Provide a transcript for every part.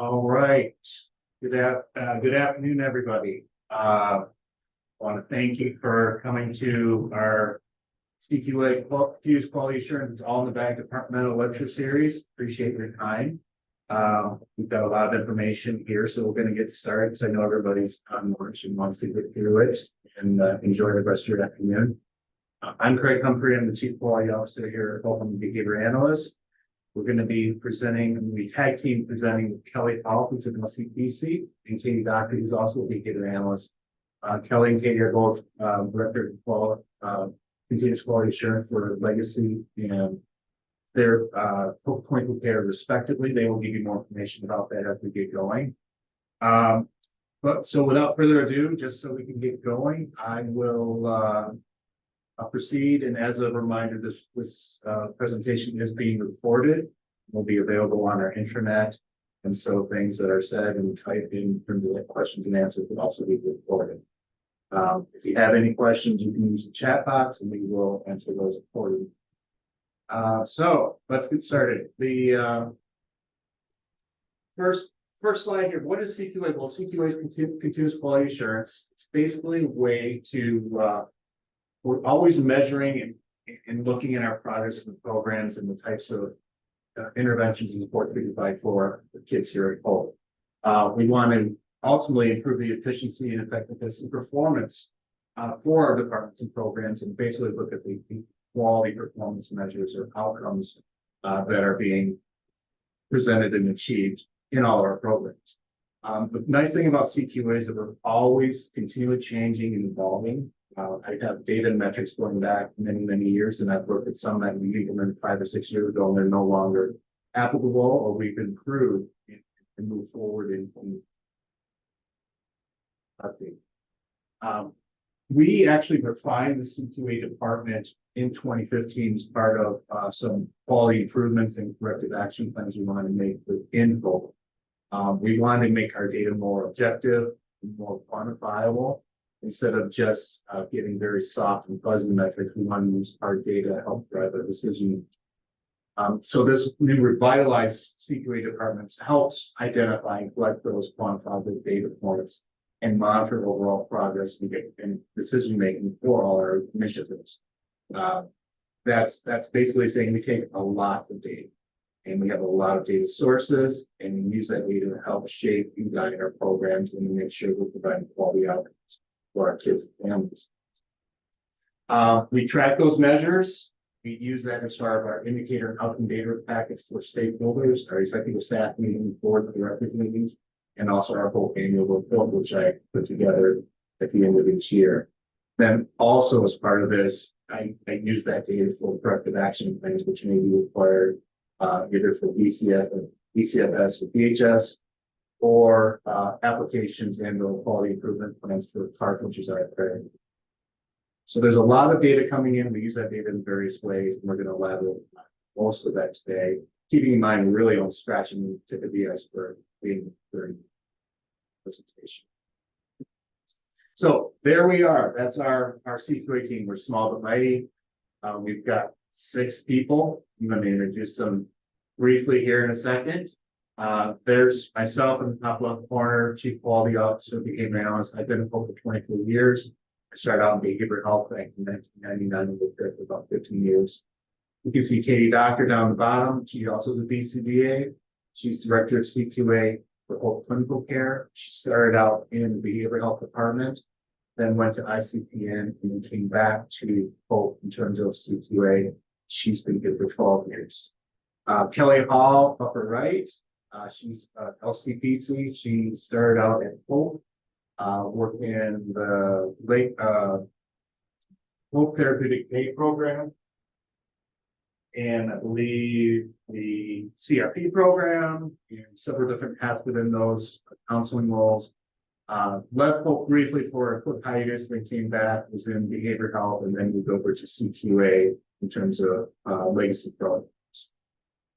All right. Good afternoon, everybody. I want to thank you for coming to our CQA Continuous Quality Assurance. It's all in the bag departmental lecture series. Appreciate your time. We've got a lot of information here, so we're going to get started because I know everybody's on lunch and wants to get through it and enjoy the rest of your afternoon. I'm Craig Humphry. I'm the Chief Quality Officer here at Hope. I'm a behavior analyst. We're going to be tag team presenting with Kelly Hope, who's an LCPC, and Katy Docter, who's also a behavior analyst. Kelly and Katy are both Director of Continuous Quality Assurance for Legacy and their Hope Clinical Care, respectively. They will give you more information about that as we get going. So without further ado, just so we can get going, I will I'll proceed, and as a reminder, this presentation is being recorded. Will be available on our intranet, and so things that are said and typed in terms of questions and answers will also be recorded. If you have any questions, you can use the chat box, and we will answer those accordingly. So let's get started. The first slide here. What is CQA? Well, CQA is continuous quality assurance. It's basically a way to we're always measuring and looking at our progress in the programs and the types of interventions and support we provide for the kids here at Hope. We want to ultimately improve the efficiency and effectiveness and performance for our departments and programs, and basically look at the quality performance measures or outcomes that are being presented and achieved in all our programs. The nice thing about CQA is that we're always continually changing and evolving. I have data and metrics going back many years, and I've looked at some that we implemented 5 or 6 years ago, and they're no longer applicable, or we've improved and moved forward in update. We actually refined the CQA department in 2015 as part of some quality improvements and corrective action plans we wanted to make within Hope. We wanted to make our data more objective and more quantifiable. Instead of just getting very soft and fuzzy metrics, we want to use our data to help drive our decision. So this new revitalized CQA departments helps identify and collect those quantifiable data points and monitor overall progress and decision making for all our initiatives. That's basically saying we take a lot of data, and we have a lot of data sources, and we use that data to help shape and guide our programs and make sure we're providing quality outcomes for our kids and families. We track those measures. We use that as part of our indicator and outcome data packets for stakeholders, our executive staff meeting, board of directors meetings, and also our whole annual report, which I put together at the end of each year. Then also as part of this, I use that data for corrective action plans, which may be required either for BCF or BCFS or BHS, or applications and or quality improvement plans for CART, which is our credit. So there's a lot of data coming in. We use that data in various ways, and we're going to elaborate most of that today. Keeping in mind, we really don't scratch the tip of the iceberg being during presentation. So there we are. That's our CQA team. We're small but mighty. We've got 6 people. I'm going to introduce them briefly here in a second. There's myself in the top left corner, Chief Quality Officer, behavior analyst. I've been at Hope for 24 years. I started out in behavioral health back in 1999 and worked there for about 15 years. You can see Katy Docter down the bottom. She also is a BCBA. She's Director of CQA for Hope Clinical Care. She started out in the behavioral health department, then went to ICPN, and then came back to Hope in terms of CQA. She's been here for 12 years. Kelly Hall, upper right. She's LCPC. She started out at Hope, worked in the Hope Therapeutic Day program, and I believe the CRP program, and several different hats within those counseling roles. Left Hope briefly for a quick hiatus, then came back, was in behavioral health, and then moved over to CQA in terms of legacy programs.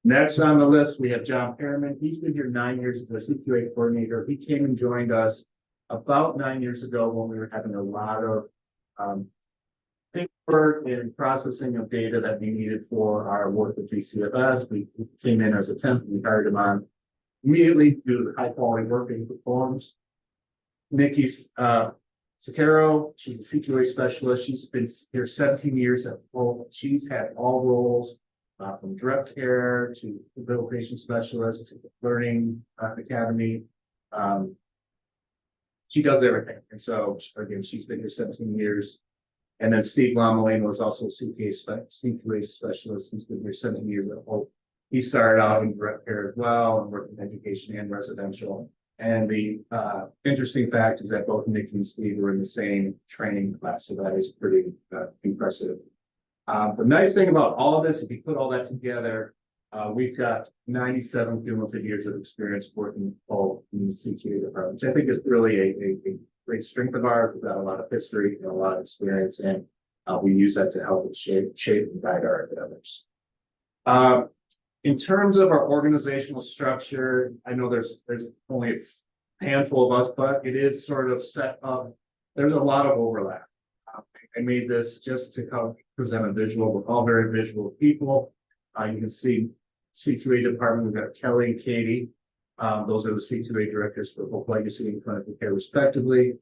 Next on the list, we have John Perriman. He's been here 9 years as a CQA coordinator. He came and joined us about 9 years ago when we were having a lot of paperwork and processing of data that we needed for our work with DCFS. We came in as a temp. We hired him on immediately due to the high quality work he performs. Nikki's Sakaro, she's a CQA specialist. She's been here 17 years at Hope. She's had all roles from direct care to rehabilitation specialist to the learning academy. She does everything. And so again, she's been here 17 years. And then Steve Lamalane was also a CQA specialist. He's been here 17 years at Hope. He started out in direct care as well and worked in education and residential. And the interesting fact is that both Nikki and Steve were in the same training class, so that is pretty impressive. The nice thing about all of this, if you put all that together, we've got 97 cumulative years of experience working both in the CQA department, which I think is really a great strength of ours. We've got a lot of history and a lot of experience, and we use that to help shape and guide our academics. In terms of our organizational structure, I know there's only a handful of us, but it is sort of set up. There's a lot of overlap. I made this just to help present a visual. We're all very visual people. You can see CQA department. We've got Kelly and Katy. Those are the CQA directors for Hope Legacy and clinical care, respectively.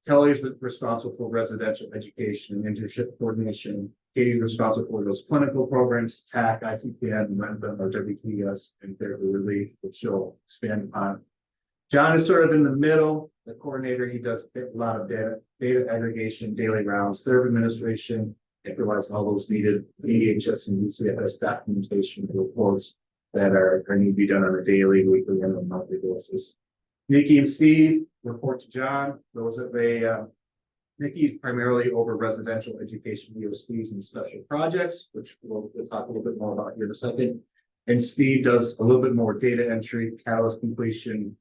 Kelly is responsible for residential education and internship coordination. Katy is responsible for those clinical programs, TAC, ICPN, Rentham, or WTS, and therapy relief, which she'll expand upon. John is sort of in the middle, the coordinator. He does a lot of data aggregation, daily rounds, therapy administration, and provides all those needed EHS and ECFS documentation reports that need to be done on a daily, weekly, and a monthly basis. Nikki and Steve report to John. Those are Nikki primarily over residential education, VOCs, and special projects, which we'll talk a little bit more about here in a second. And Steve does a little bit more data entry, catalyst completion,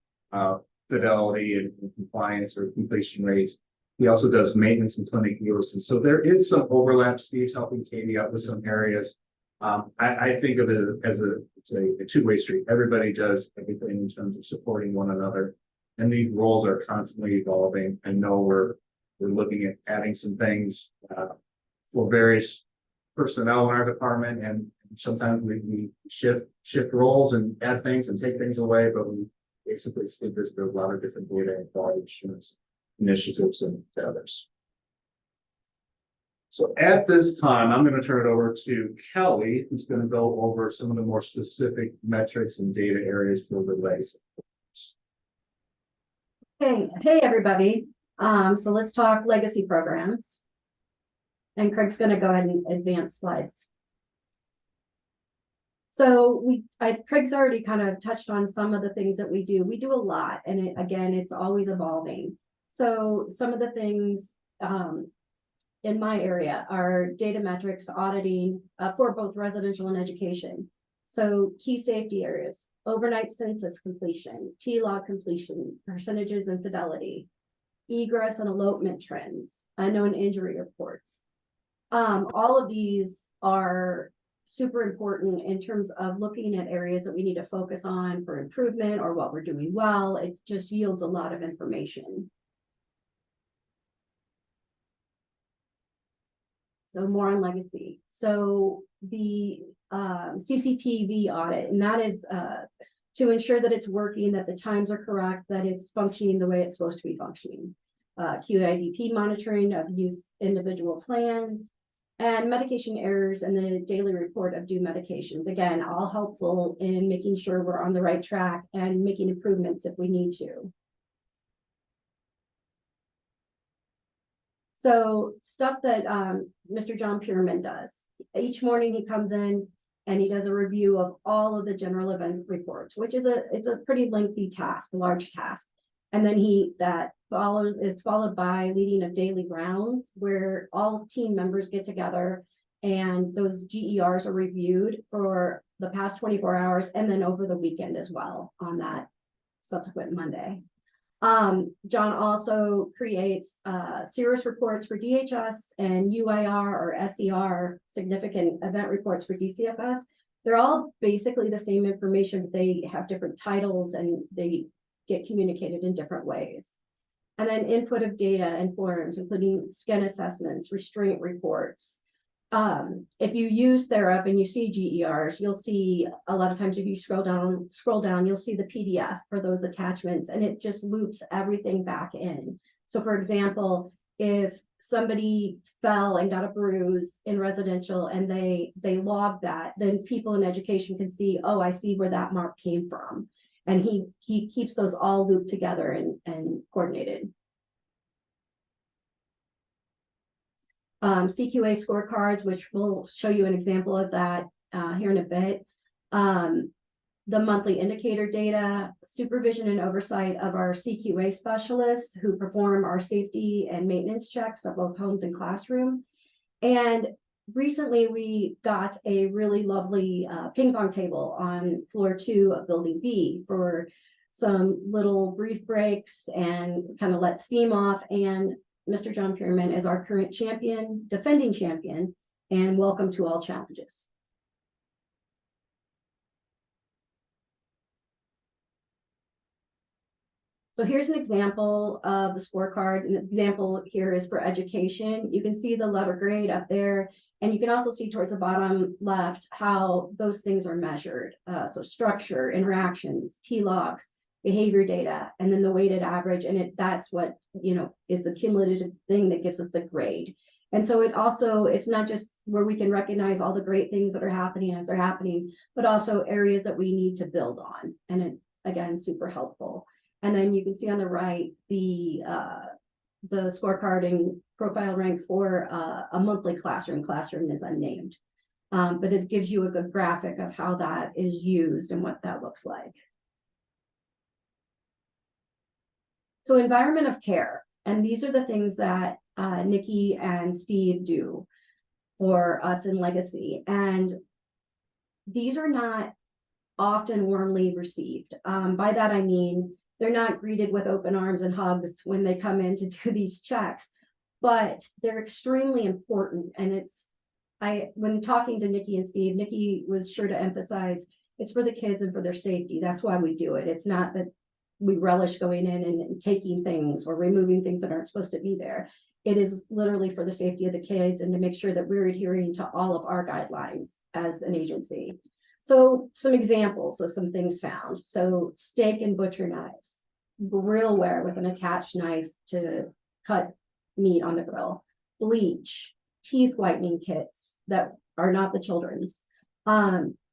fidelity, and compliance or completion rates. He also does maintenance and clinic use. And so there is some overlap. Steve's helping Katy out with some areas. I think of it as a two-way street. Everybody does everything in terms of supporting one another. And these roles are constantly evolving. I know we're looking at adding some things for various personnel in our department, and sometimes we shift roles and add things and take things away, but we basically think there's a lot of different data and quality assurance initiatives and others. So at this time, I'm going to turn it over to Kelly, who's going to go over some of the more specific metrics and data areas for the legacy. Hey everybody. So let's talk legacy programs. And Craig's going to go ahead and advance slides. So Craig's already kind of touched on some of the things that we do. We do a lot, and again, it's always evolving. So some of the things in my area are data metrics, auditing for both residential and education. So key safety areas, overnight census completion, T-log completion, percentages and fidelity, egress and elopement trends, unknown injury reports. All of these are super important in terms of looking at areas that we need to focus on for improvement or what we're doing well. It just yields a lot of information. So more on legacy. So the CCTV audit, and that is to ensure that it's working, that the times are correct, that it's functioning the way it's supposed to be functioning. QIDP monitoring of use individual plans, and medication errors and the daily report of due medications. Again, all helpful in making sure we're on the right track and making improvements if we need to. So stuff that Mr. John Pierman does. Each morning he comes in and he does a review of all of the general event reports, which is it's a pretty lengthy task, a large task. And then is followed by leading of daily rounds where all team members get together and those GERs are reviewed for the past 24 hours and then over the weekend as well on that subsequent Monday. John also creates CIRRUS reports for DHS and UIR or SER, significant event reports for DCFS. They're all basically the same information, but they have different titles and they get communicated in different ways. And then input of data and forms, including skin assessments, restraint reports, If you use Thera and you see GERs, you'll see a lot of times if you scroll down, you'll see the PDF for those attachments, and it just loops everything back in. So for example, if somebody fell and got a bruise in residential and they log that, then people in education can see, oh, I see where that mark came from. And he keeps those all looped together and coordinated. CQA scorecards, which we'll show you an example of that here in a bit. The monthly indicator data, supervision and oversight of our CQA specialists who perform our safety and maintenance checks of both homes and classroom. And recently we got a really lovely ping pong table on floor 2 of building B for some little brief breaks and kind of let steam off. And Mr. John Pierman is our current champion, defending champion, and welcome to all challenges. So here's an example of the scorecard. An example here is for education. You can see the letter grade up there, and you can also see towards the bottom left how those things are measured. So structure, interactions, T-logs, behavior data, and then the weighted average, and that's what, you know, is the cumulative thing that gives us the grade. And so it's not just where we can recognize all the great things that are happening as they're happening, but also areas that we need to build on. And it, again, super helpful. And then you can see on the right the scorecard and profile rank for a monthly classroom. Classroom is unnamed, but it gives you a good graphic of how that is used and what that looks like. So environment of care, and these are the things that Nikki and Steve do for us in Legacy, and these are not often warmly received. By that I mean they're not greeted with open arms and hugs when they come in to do these checks, but they're extremely important. And when talking to Nikki and Steve, Nikki was sure to emphasize it's for the kids and for their safety. That's why we do it. It's not that we relish going in and taking things or removing things that aren't supposed to be there. It is literally for the safety of the kids and to make sure that we're adhering to all of our guidelines as an agency. So some examples of some things found. So steak and butcher knives, grillware with an attached knife to cut meat on the grill, bleach, teeth whitening kits that are not the children's,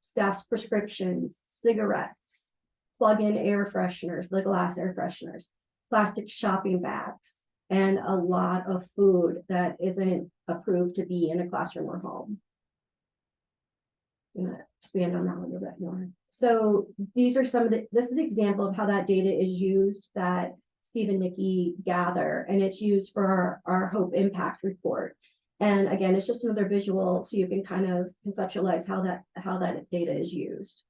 staff's prescriptions, cigarettes, plug-in air fresheners, the glass air fresheners, plastic shopping bags, and a lot of food that isn't approved to be in a classroom or home. I'm going to expand on that a little bit more. So these are some of this is an example of how that data is used that Steve and Nikki gather, and it's used for our Hope Impact Report. And again, it's just another visual so you can kind of conceptualize how that data is used.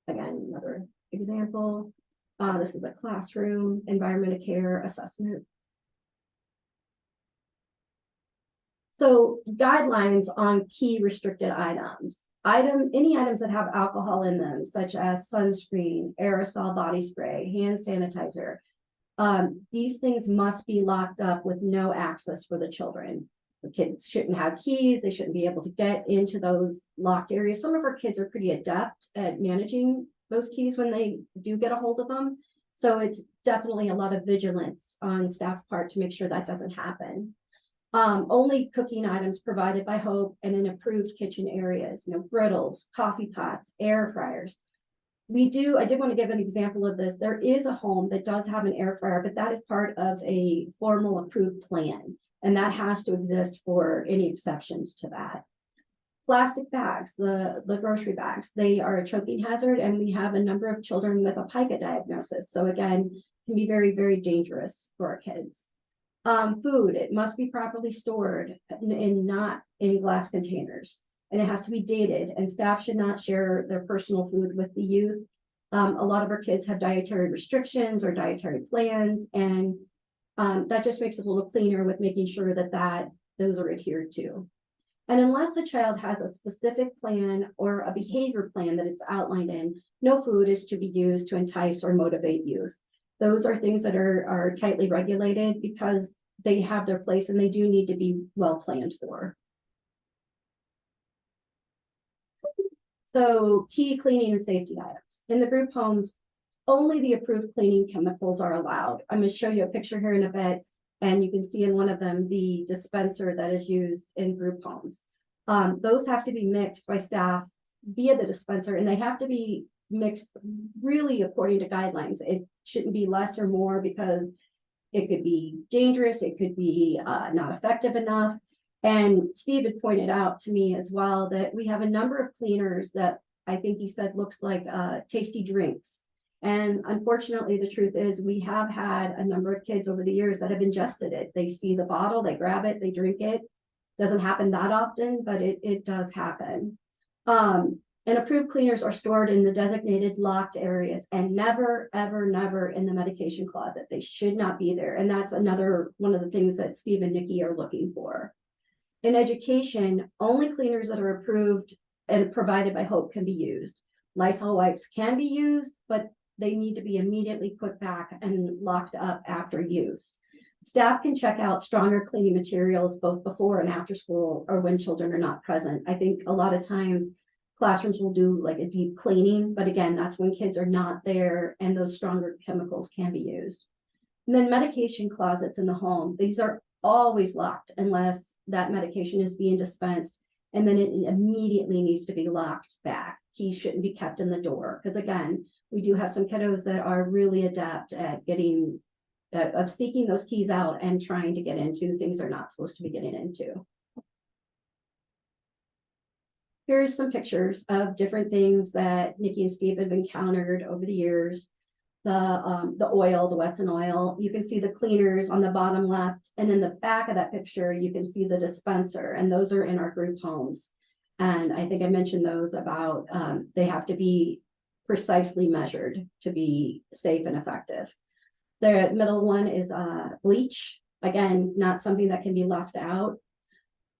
Again, another example. This is a classroom environment of care assessment. So guidelines on key restricted items. Any items that have alcohol in them, such as sunscreen, aerosol body spray, hand sanitizer. These things must be locked up with no access for the children. The kids shouldn't have keys. They shouldn't be able to get into those locked areas. Some of our kids are pretty adept at managing those keys when they do get a hold of them. So it's definitely a lot of vigilance on staff's part to make sure that doesn't happen. Only cooking items provided by Hope and in approved kitchen areas, griddles, coffee pots, air fryers. I did want to give an example of this. There is a home that does have an air fryer, but that is part of a formal approved plan, and that has to exist for any exceptions to that. Plastic bags, the grocery bags, they are a choking hazard, and we have a number of children with a pica diagnosis. So again, can be very, very dangerous for our kids. Food, it must be properly stored not in glass containers, and it has to be dated, and staff should not share their personal food with the youth. A lot of our kids have dietary restrictions or dietary plans, and that just makes it a little cleaner with making sure that those are adhered to. And unless the child has a specific plan or a behavior plan that is outlined in, no food is to be used to entice or motivate youth. Those are things that are tightly regulated because they have their place and they do need to be well planned for. So key cleaning and safety items. In the group homes, only the approved cleaning chemicals are allowed. I'm going to show you a picture here in a bit, and you can see in one of them the dispenser that is used in group homes. Those have to be mixed by staff via the dispenser, and they have to be mixed really according to guidelines. It shouldn't be less or more because it could be dangerous, it could be not effective enough. And Steve had pointed out to me as well that we have a number of cleaners that I think he said looks like tasty drinks. And unfortunately, the truth is we have had a number of kids over the years that have ingested it. They see the bottle, they grab it, they drink it. Doesn't happen that often, but it does happen. And approved cleaners are stored in the designated locked areas and never, ever, never in the medication closet. They should not be there. And that's another one of the things that Steve and Nikki are looking for. In education, only cleaners that are approved and provided by Hope can be used. Lysol wipes can be used, but they need to be immediately put back and locked up after use. Staff can check out stronger cleaning materials both before and after school or when children are not present. I think a lot of times classrooms will do like a deep cleaning, but again, that's when kids are not there and those stronger chemicals can be used. And then medication closets in the home. These are always locked unless that medication is being dispensed, and then it immediately needs to be locked back. Keys shouldn't be kept in the door because again, we do have some kiddos that are really adept at getting of seeking those keys out and trying to get into things they're not supposed to be getting into. Here's some pictures of different things that Nikki and Steve have encountered over the years. The oil, the Wesson oil. You can see the cleaners on the bottom left, and in the back of that picture, you can see the dispenser, and those are in our group homes. And I think I mentioned those about they have to be precisely measured to be safe and effective. The middle one is bleach. Again, not something that can be left out.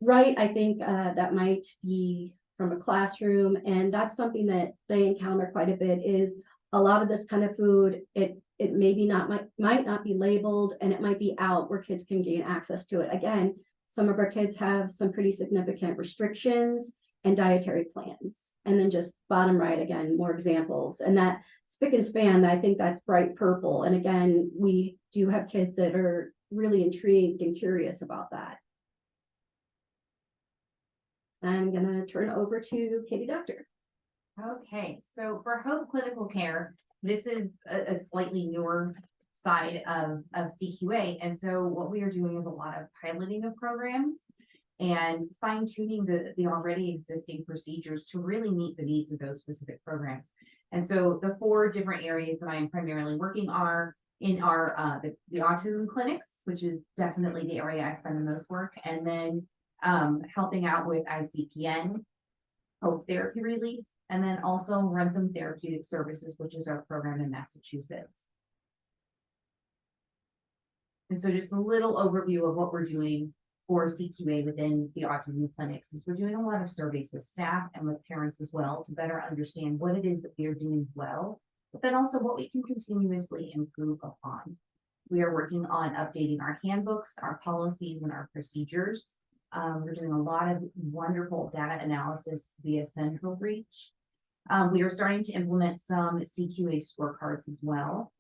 Right, I think that might be from a classroom, and that's something that they encounter quite a bit is a lot of this kind of food, it maybe might not be labeled, and it might be out where kids can gain access to it. Again, some of our kids have some pretty significant restrictions and dietary plans. And then just bottom right, again, more examples. And that spick and span, I think that's bright purple. And again, we do have kids that are really intrigued and curious about that. I'm gonna turn it over to Katy Docter. Okay, so for Hope Clinical Care, this is a slightly newer side of CQA. And so what we are doing is a lot of piloting of programs and fine tuning the already existing procedures to really meet the needs of those specific programs. And so the 4 different areas that I am primarily working are in our the autism clinics, which is definitely the area I spend the most work, and then helping out with ICPN, Hope Therapy Relief, and then also Rentham Therapeutic Services, which is our program in Massachusetts. And so just a little overview of what we're doing for CQA within the autism clinics is we're doing a lot of surveys with staff and with parents as well to better understand what it is that we are doing well, but then also what we can continuously improve upon. We are working on updating our handbooks, our policies, and our procedures. We're doing a lot of wonderful data analysis via Central Reach. We are starting to implement some CQA scorecards as well.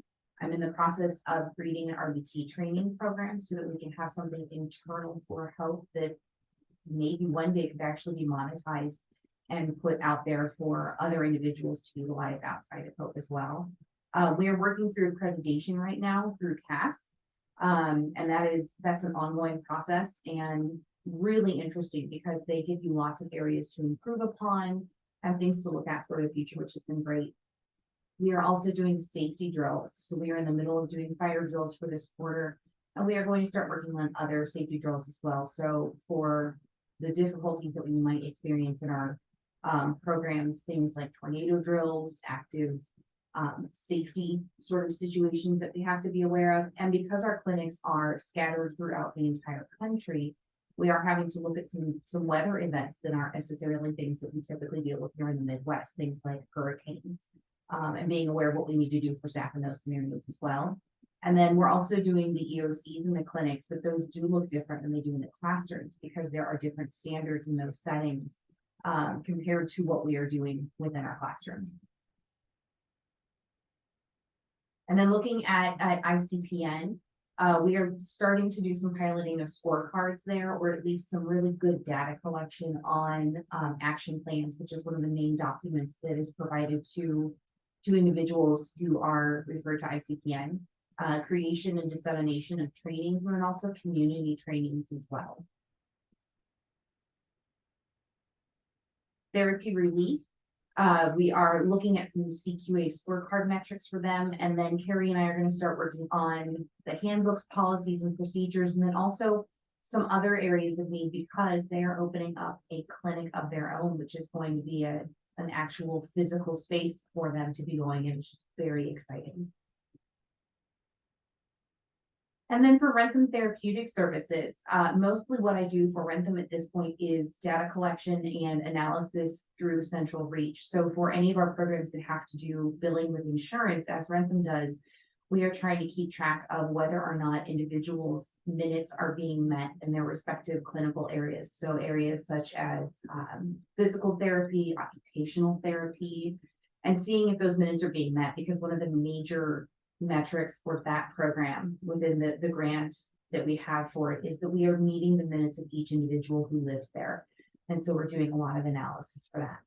I'm in the process of creating an RBT training program so that we can have something internal for Hope that maybe one day could actually be monetized and put out there for other individuals to utilize outside of Hope as well. We are working through accreditation right now through CAS, and that's an ongoing process and really interesting because they give you lots of areas to improve upon and things to look at for the future, which has been great. We are also doing safety drills. So we are in the middle of doing fire drills for this quarter, and we are going to start working on other safety drills as well. So for the difficulties that we might experience in our programs, things like tornado drills, active safety sort of situations that we have to be aware of. And because our clinics are scattered throughout the entire country, we are having to look at some weather events that aren't necessarily things that we typically deal with here in the Midwest, things like hurricanes, and being aware of what we need to do for staff in those scenarios as well. And then we're also doing the EOCs in the clinics, but those do look different than they do in the classrooms because there are different standards in those settings compared to what we are doing within our classrooms. And then looking at ICPN, we are starting to do some piloting of scorecards there, or at least some really good data collection on action plans, which is one of the main documents that is provided to individuals who are referred to ICPN. Creation and dissemination of trainings, and then also community trainings as well. Therapy relief. We are looking at some CQA scorecard metrics for them, and then Carrie and I are going to start working on the handbooks, policies, and procedures, and then also some other areas of need because they are opening up a clinic of their own, which is going to be an actual physical space for them to be going in, which is very exciting. And then for Rentham Therapeutic Services, mostly what I do for Rentham at this point is data collection and analysis through Central Reach. So for any of our programs that have to do billing with insurance, as Rentham does, we are trying to keep track of whether or not individuals' minutes are being met in their respective clinical areas. So areas such as physical therapy, occupational therapy, and seeing if those minutes are being met, because one of the major metrics for that program within the grant that we have for it is that we are meeting the minutes of each individual who lives there. And so we're doing a lot of analysis for that.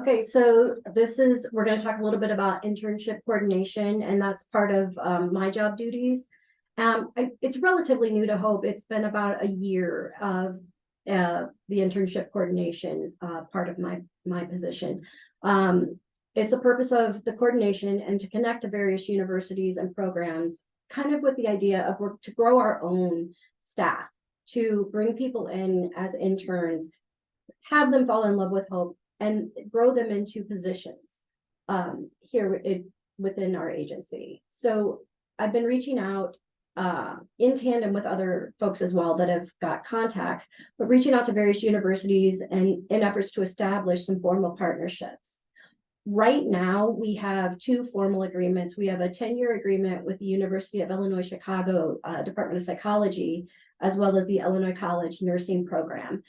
Okay, so we're going to talk a little bit about internship coordination, and that's part of my job duties. It's relatively new to Hope. It's been about a year of the internship coordination part of my position. It's the purpose of the coordination and to connect to various universities and programs, kind of with the idea of to grow our own staff, to bring people in as interns, have them fall in love with Hope, and grow them into positions within our agency. So I've been reaching out in tandem with other folks as well that have got contacts, but reaching out to various universities and in efforts to establish some formal partnerships. Right now, we have 2 formal agreements. We have a 10-year agreement with the University of Illinois Chicago Department of Psychology, as well as the Illinois College Nursing Program.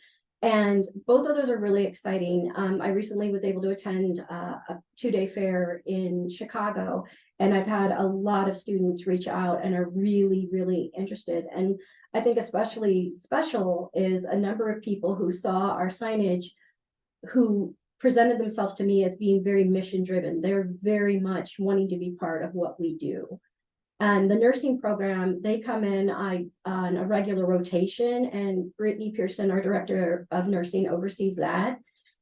And both of those are really exciting. I recently was able to attend a 2-day fair in Chicago, and I've had a lot of students reach out and are really, really interested. And I think especially special is a number of people who saw our signage who presented themselves to me as being very mission driven. They're very much wanting to be part of what we do. And the nursing program, they come in on a regular rotation, and Brittany Pearson, our director of nursing, oversees that.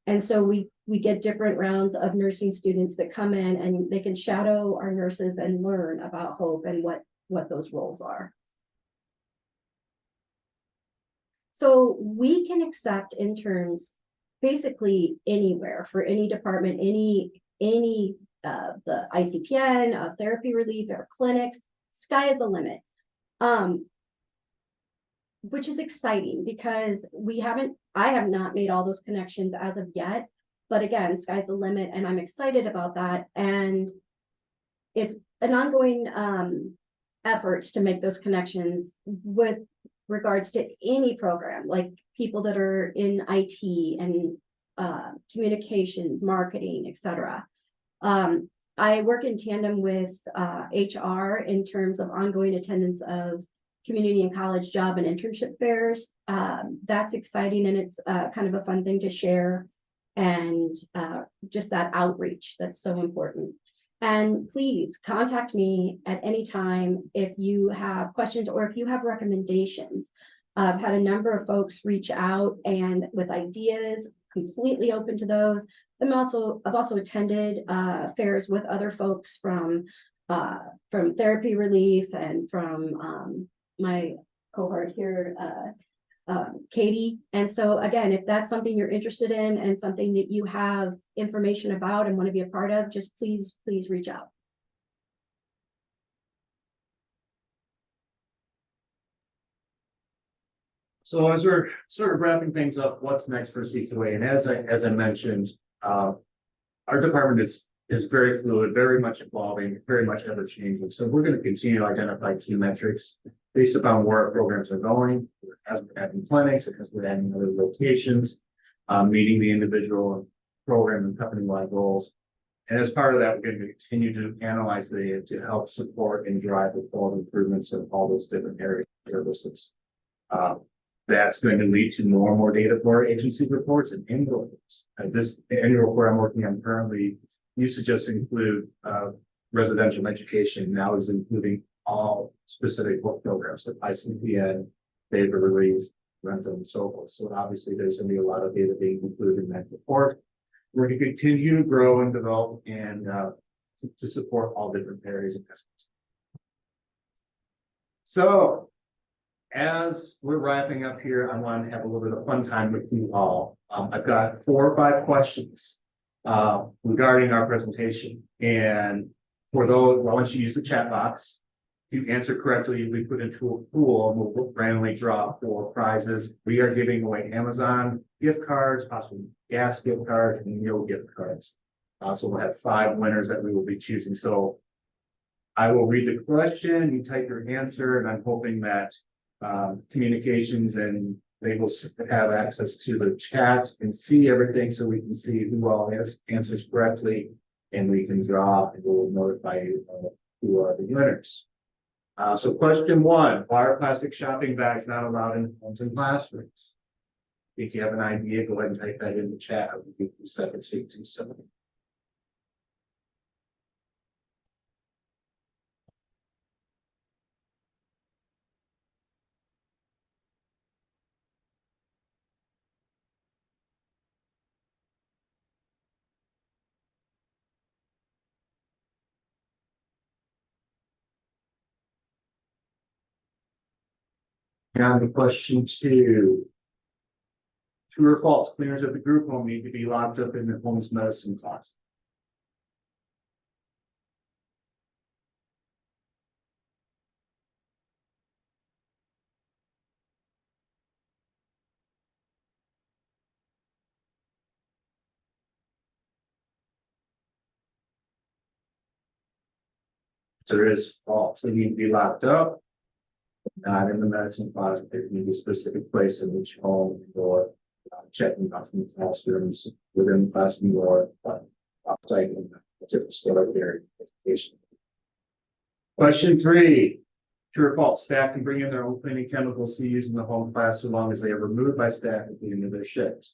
And so we get different rounds of nursing students that come in, and they can shadow our nurses and learn about Hope and what those roles are. So we can accept interns basically anywhere for any department, any the ICPN, of therapy relief, or clinics. Sky is the limit, which is exciting because I have not made all those connections as of yet. But again, sky's the limit, and I'm excited about that. And it's an ongoing efforts to make those connections with regards to any program, like people that are in IT and communications, marketing, etc. I work in tandem with HR in terms of ongoing attendance of community and college job and internship fairs. That's exciting, and it's kind of a fun thing to share, and just that outreach that's so important. And please contact me at any time if you have questions or if you have recommendations. I've had a number of folks reach out and with ideas, completely open to those. I've also attended fairs with other folks from therapy relief and from my cohort here, Katy. And so again, if that's something you're interested in and something that you have information about and want to be a part of, just please reach out. So as we're sort of wrapping things up, what's next for CQA? And as I mentioned, our department is very fluid, very much evolving, very much ever changing. So we're going to continue to identify key metrics based upon where our programs are going, as we're adding clinics, as we're adding other locations, meeting the individual program and company-wide goals. And as part of that, we're going to continue to analyze the data to help support and drive the quality improvements in all those different areas of services. That's going to lead to more and more data for our agency reports and annual reports. This annual report I'm working on currently used to just include residential education, now is including all specific work programs like ICPN, labor relief, rental, and so forth. So obviously there's going to be a lot of data being included in that report. We're going to continue to grow and develop and to support all different areas of business. So as we're wrapping up here, I want to have a little bit of fun time with you all. I've got 4 or 5 questions regarding our presentation. And for those, I want you to use the chat box. If you answer correctly, you'll be put into a pool and we'll randomly draw 4 prizes. We are giving away Amazon gift cards, possibly gas gift cards, and meal gift cards. So we'll have 5 winners that we will be choosing. So I will read the question, you type your answer, and I'm hoping that communications and they will have access to the chat and see everything so we can see who all answers correctly, and we can draw and we'll notify you of who are the winners. So question 1, why are plastic shopping bags not allowed in homes and classrooms? If you have an idea, go ahead and type that in the chat. I'll give you 2 seconds to do something. Now the question 2. True or false, cleaners at the group home need to be locked up in the home's medicine closet. So it is false. They need to be locked up, not in the medicine closet. There need to be a specific place in which home or checking off from the classrooms within the classroom or outside in a different storage area. Education. Question 3. True or false? Staff can bring in their own cleaning chemicals to use in the home class so long as they are removed by staff at the end of their shift.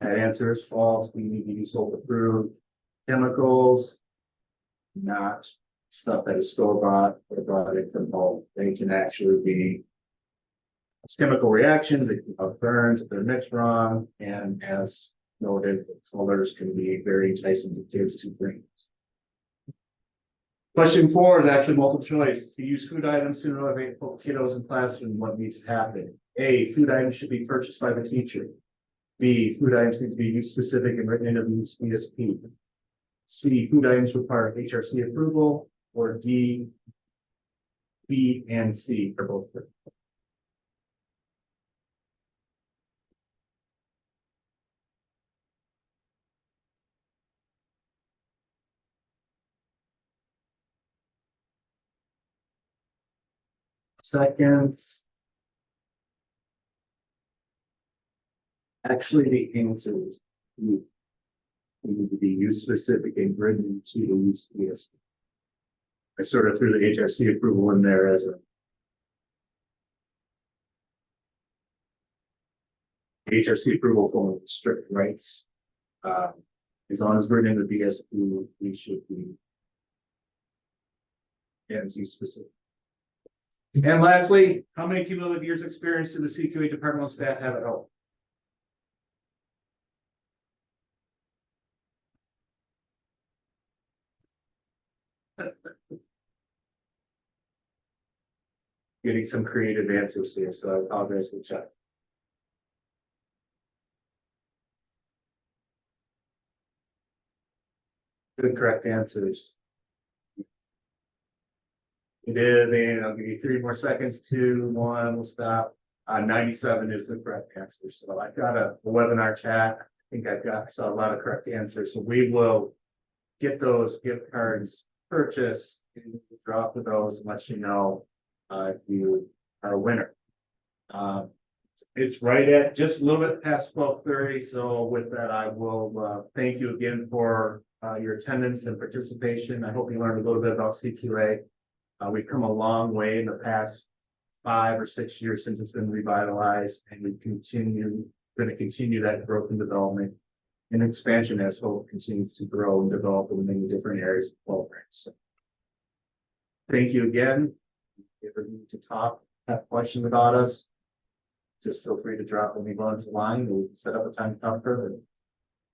That answer is false. We need to use home approved chemicals, not stuff that is store bought or brought in from home. They can actually be chemical reactions, they can cause burns if they're mixed wrong, and as noted, colors can be very enticing to kids to drink. Question 4 is actually multiple choice. To use food items to motivate kiddos in classroom, what needs to happen? A, food items should be purchased by the teacher. B, food items need to be use specific and written into the BSP. C, food items require HRC approval, or D, B and C are both correct. Seconds. Actually, the answer is B. We need to be use specific and written to the use BSP. I sort of threw the HRC approval in there as a HRC approval for strict rights. As long as we're in the BSP, we should be use specific. And lastly, how many cumulative years experience do the CQA departmental staff have at home? Getting some creative answers here, so I apologize for the chat. The correct answers. It is, and I'll give you 3 more seconds. 2, 1, we'll stop. 97 is the correct answer. So I've got a webinar chat. I think saw a lot of correct answers. So we will get those gift cards purchased and drop for those and let you know if you are a winner. It's right at just a little bit past 12:30. So with that, I will thank you again for your attendance and participation. I hope you learned a little bit about CQA. We've come a long way in the past 5 or 6 years since it's been revitalized, and we going to continue that growth and development and expansion as Hope continues to grow and develop in many different areas of programs. So, thank you again. If you need to talk, have questions about us, just feel free to drop me onto the line, and we can set up a time to talk further.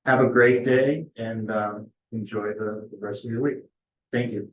Have a great day and enjoy the rest of your week. Thank you.